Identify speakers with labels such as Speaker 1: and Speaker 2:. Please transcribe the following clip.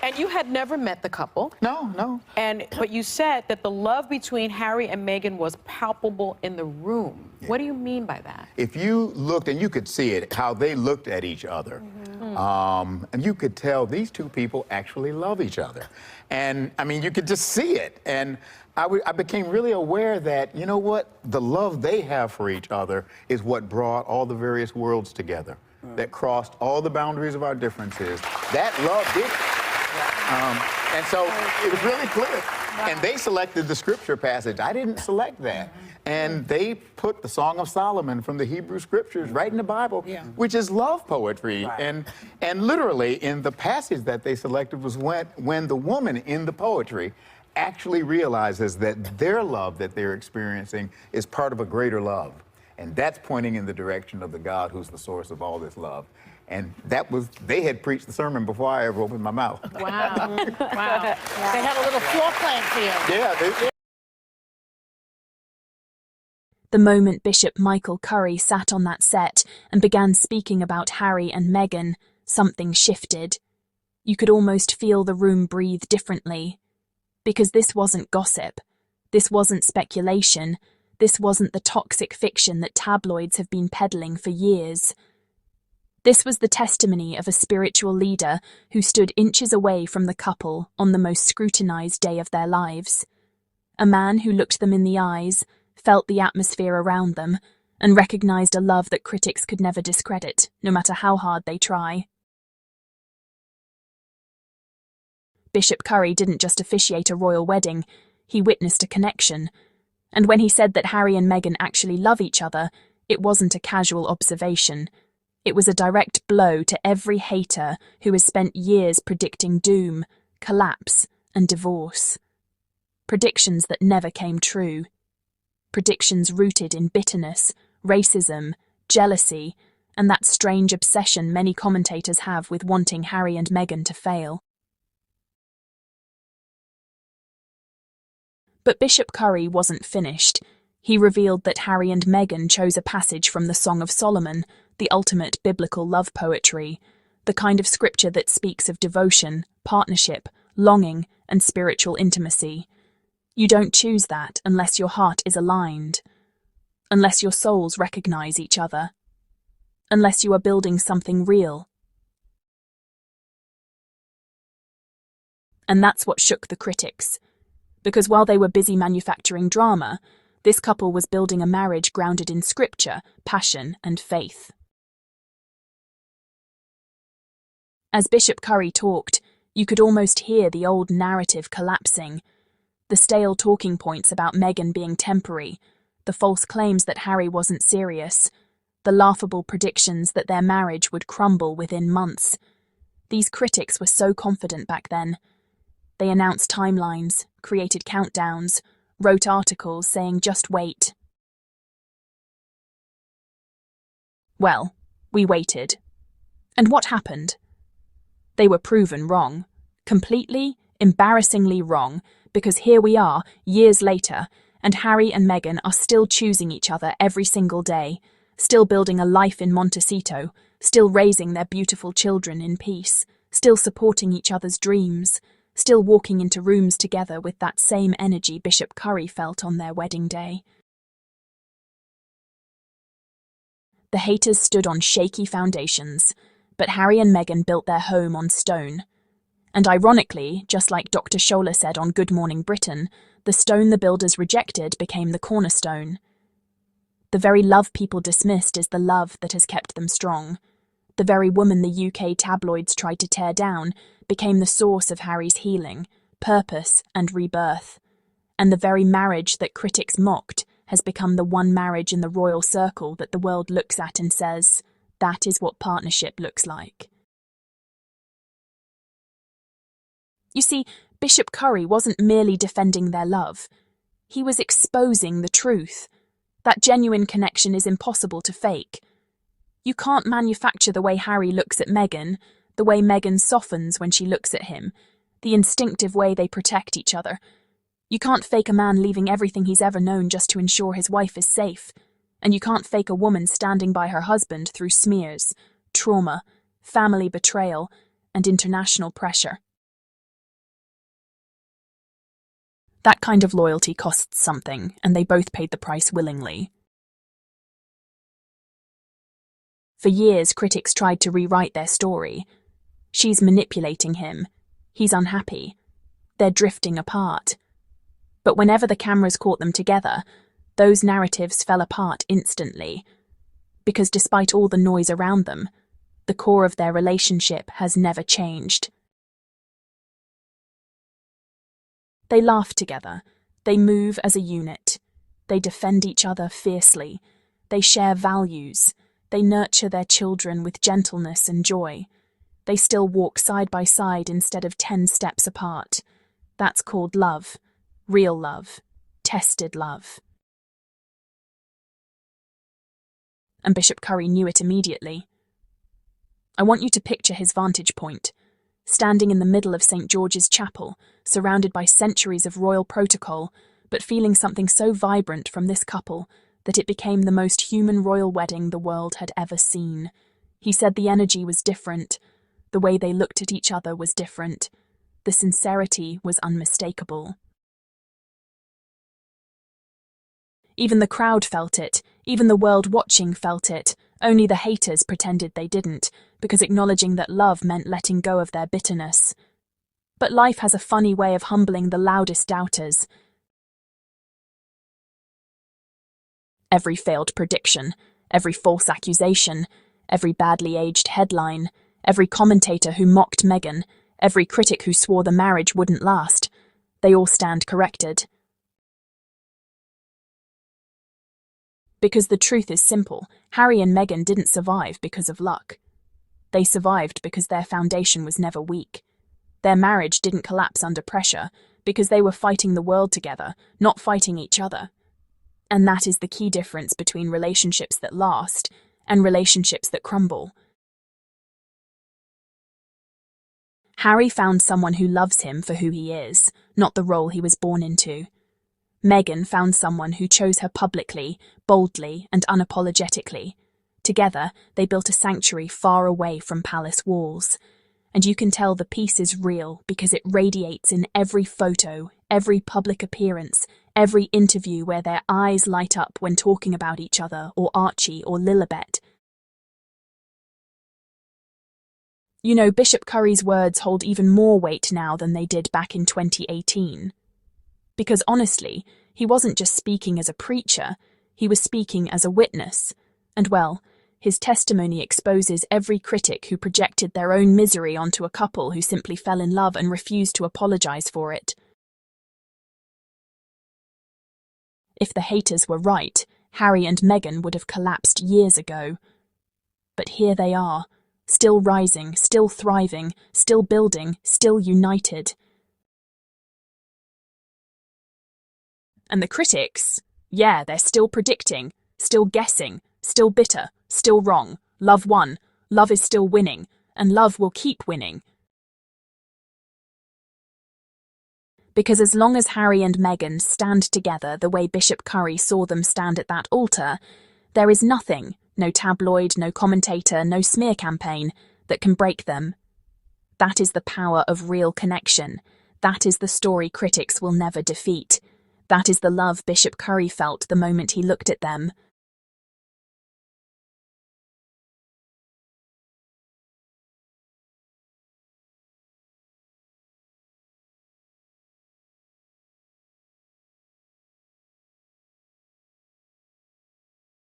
Speaker 1: And you had never met the couple.
Speaker 2: No.
Speaker 1: But you said that the love between Harry and Meghan was palpable in the room. Yeah. What do you mean by that?
Speaker 2: If you looked, and you could see it, how they looked at each other, and you could tell these two people actually love each other. And, I mean, you could just see it. And I became really aware that, you know what, the love they have for each other is what brought all the various worlds together, that crossed all the boundaries of our differences. That love did it. And so it was really clear. Wow. And they selected the scripture passage. I didn't select that. And they put the Song of Solomon from the Hebrew scriptures right in the Bible, which is love poetry. Right. And literally in the passage that they selected was when the woman in the poetry actually realizes that their love that they're experiencing is part of a greater love. And that's pointing in the direction of the God who's the source of all this love. And that was, they had preached the sermon before I ever opened my mouth.
Speaker 3: Wow. Wow. Yeah. They had a little floor plan for you.
Speaker 2: Yeah.
Speaker 4: The moment Bishop Michael Curry sat on that set and began speaking about Harry and Meghan, something shifted. You could almost feel the room breathe differently. Because this wasn't gossip. This wasn't speculation. This wasn't the toxic fiction that tabloids have been peddling for years. This was the testimony of a spiritual leader who stood inches away from the couple on the most scrutinized day of their lives. A man who looked them in the eyes, felt the atmosphere around them, and recognized a love that critics could never discredit, no matter how hard they try. Bishop Curry didn't just officiate a royal wedding, he witnessed a connection. And when he said that Harry and Meghan actually love each other, it wasn't a casual observation. It was a direct blow to every hater who has spent years predicting doom, collapse, and divorce. Predictions that never came true. Predictions rooted in bitterness, racism, jealousy, and that strange obsession many commentators have with wanting Harry and Meghan to fail. But Bishop Curry wasn't finished. He revealed that Harry and Meghan chose a passage from the Song of Solomon, the ultimate biblical love poetry, the kind of scripture that speaks of devotion, partnership, longing, and spiritual intimacy. You don't choose that unless your heart is aligned, unless your souls recognize each other, unless you are building something real. And that's what shook the critics. Because while they were busy manufacturing drama, this couple was building a marriage grounded in scripture, passion, and faith. As Bishop Curry talked, you could almost hear the old narrative collapsing. The stale talking points about Meghan being temporary, the false claims that Harry wasn't serious, the laughable predictions that their marriage would crumble within months. These critics were so confident back then. They announced timelines, created countdowns, wrote articles saying just wait. Well, we waited. And what happened? They were proven wrong. Completely, embarrassingly wrong, because here we are, years later, and Harry and Meghan are still choosing each other every single day, still building a life in Montecito, still raising their beautiful children in peace, still supporting each other's dreams, still walking into rooms together with that same energy Bishop Curry felt on their wedding day. The haters stood on shaky foundations, but Harry and Meghan built their home on stone. And ironically, just like Dr. Scholler said on Good Morning Britain, the stone the builders rejected became the cornerstone. The very love people dismissed is the love that has kept them strong. The very woman the UK tabloids tried to tear down became the source of Harry's healing, purpose, and rebirth. And the very marriage that critics mocked has become the one marriage in the royal circle that the world looks at and says, that is what partnership looks like. You see, Bishop Curry wasn't merely defending their love. He was exposing the truth. That genuine connection is impossible to fake. You can't manufacture the way Harry looks at Meghan, the way Meghan softens when she looks at him, the instinctive way they protect each other. You can't fake a man leaving everything he's ever known just to ensure his wife is safe. And you can't fake a woman standing by her husband through smears, trauma, family betrayal, and international pressure. That kind of loyalty costs something, and they both paid the price willingly. For years, critics tried to rewrite their story. She's manipulating him. He's unhappy. They're drifting apart. But whenever the cameras caught them together, those narratives fell apart instantly. Because despite all the noise around them, the core of their relationship has never changed. They laugh together. They move as a unit. They defend each other fiercely. They share values. They nurture their children with gentleness and joy. They still walk side by side instead of 10 steps apart. That's called love. Real love. Tested love. And Bishop Curry knew it immediately. I want you to picture his vantage point, standing in the middle of St. George's Chapel, surrounded by centuries of royal protocol, but feeling something so vibrant from this couple that it became the most human royal wedding the world had ever seen. He said the energy was different, the way they looked at each other was different, the sincerity was unmistakable. Even the crowd felt it, even the world watching felt it, only the haters pretended they didn't, because acknowledging that love meant letting go of their bitterness. But life has a funny way of humbling the loudest doubters. Every failed prediction, every false accusation, every badly aged headline, every commentator who mocked Meghan, every critic who swore the marriage wouldn't last, they all stand corrected. Because the truth is simple, Harry and Meghan didn't survive because of luck. They survived because their foundation was never weak. Their marriage didn't collapse under pressure because they were fighting the world together, not fighting each other. And that is the key difference between relationships that last and relationships that crumble. Harry found someone who loves him for who he is, not the role he was born into. Meghan found someone who chose her publicly, boldly, and unapologetically. Together, they built a sanctuary far away from palace walls. And you can tell the peace is real because it radiates in every photo, every public appearance, every interview where their eyes light up when talking about each other, or Archie, or Lilibet. You know, Bishop Curry's words hold even more weight now than they did back in 2018. Because honestly, he wasn't just speaking as a preacher, he was speaking as a witness. And well, his testimony exposes every critic who projected their own misery onto a couple who simply fell in love and refused to apologize for it. If the haters were right, Harry and Meghan would have collapsed years ago. But here they are, still rising, still thriving, still building, still united. And the critics, yeah, they're still predicting, still guessing, still bitter, still wrong. Love won, love is still winning, and love will keep winning. Because as long as Harry and Meghan stand together the way Bishop Curry saw them stand at that altar, there is nothing, no tabloid, no commentator, no smear campaign, that can break them. That is the power of real connection. That is the story critics will never defeat. That is the love Bishop Curry felt the moment he looked at them.